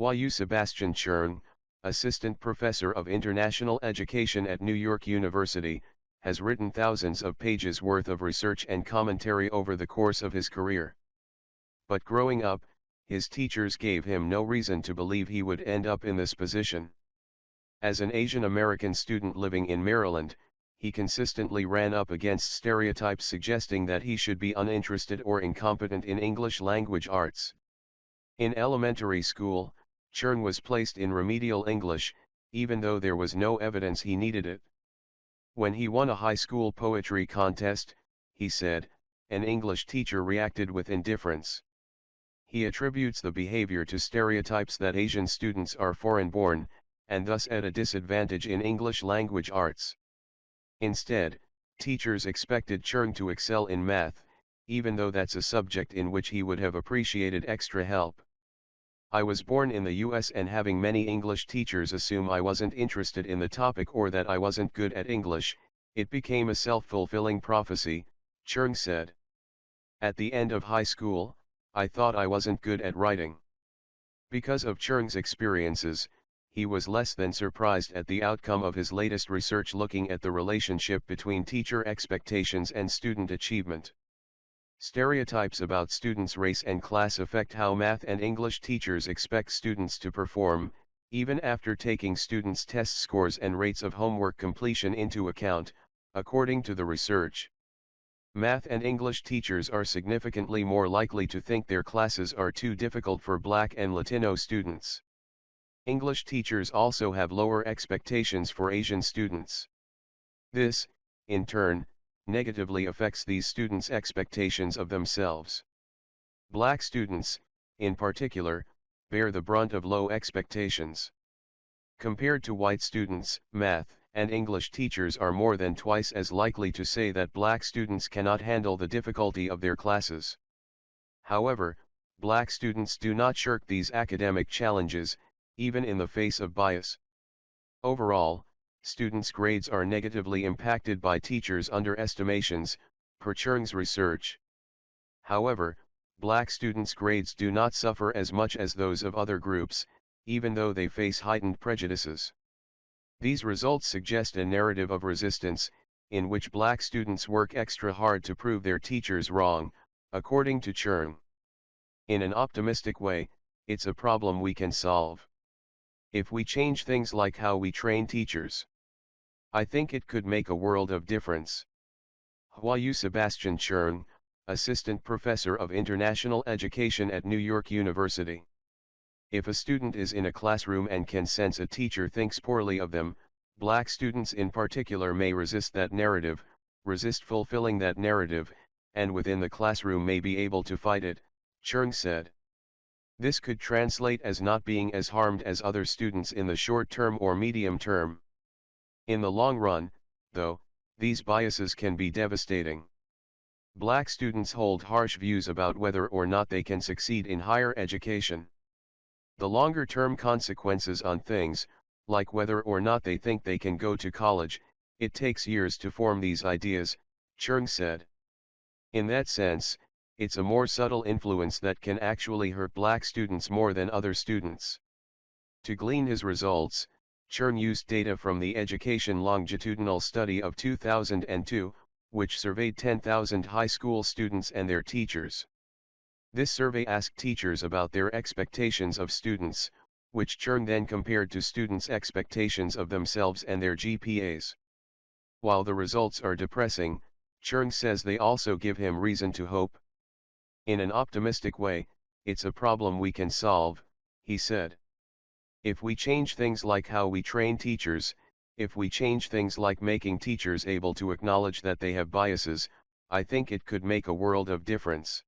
Hua-Yu Sebastian Cherng, assistant professor of international education at New York University, has written thousands of pages worth of research and commentary over the course of his career. But growing up, his teachers gave him no reason to believe he would end up in this position. As an Asian American student living in Maryland, he consistently ran up against stereotypes suggesting that he should be uninterested or incompetent in English language arts. In elementary school, Cherng was placed in remedial English, even though there was no evidence he needed it. When he won a high school poetry contest, he said, an English teacher reacted with indifference. He attributes the behavior to stereotypes that Asian students are foreign-born, and thus at a disadvantage in English language arts. Instead, teachers expected Cherng to excel in math, even though that's a subject in which he would have appreciated extra help. I was born in the US and having many English teachers assume I wasn't interested in the topic or that I wasn't good at English, it became a self-fulfilling prophecy, Cherng said. At the end of high school, I thought I wasn't good at writing. Because of Cherng's experiences, he was less than surprised at the outcome of his latest research looking at the relationship between teacher expectations and student achievement. Stereotypes about students' race and class affect how math and English teachers expect students to perform, even after taking students' test scores and rates of homework completion into account, according to the research. Math and English teachers are significantly more likely to think their classes are too difficult for Black and Latino students. English teachers also have lower expectations for Asian students. This, in turn, negatively affects these students' expectations of themselves. Black students, in particular, bear the brunt of low expectations. Compared to white students, math and English teachers are more than twice as likely to say that Black students cannot handle the difficulty of their classes. However, Black students do not shirk these academic challenges, even in the face of bias. Overall, students' grades are negatively impacted by teachers' underestimations, per Cherng's research. However, Black students' grades do not suffer as much as those of other groups, even though they face heightened prejudices. These results suggest a narrative of resistance, in which Black students work extra hard to prove their teachers wrong, according to Cherng. In an optimistic way, it's a problem we can solve. If we change things like how we train teachers, I think it could make a world of difference. Hua-Yu Sebastian Cherng, assistant professor of international education at New York University. If a student is in a classroom and can sense a teacher thinks poorly of them, Black students in particular may resist that narrative, resist fulfilling that narrative, and within the classroom may be able to fight it, Cherng said. This could translate as not being as harmed as other students in the short term or medium term. In the long run, though, these biases can be devastating. Black students hold harsh views about whether or not they can succeed in higher education. The longer-term consequences on things, like whether or not they think they can go to college, it takes years to form these ideas, Cherng said. In that sense, it's a more subtle influence that can actually hurt Black students more than other students. To glean his results, Cherng used data from the Education Longitudinal Study of 2002, which surveyed 10,000 high school students and their teachers. This survey asked teachers about their expectations of students, which Cherng then compared to students' expectations of themselves and their GPAs. While the results are depressing, Cherng says they also give him reason to hope. In an optimistic way, it's a problem we can solve, he said. If we change things like how we train teachers, if we change things like making teachers able to acknowledge that they have biases, I think it could make a world of difference.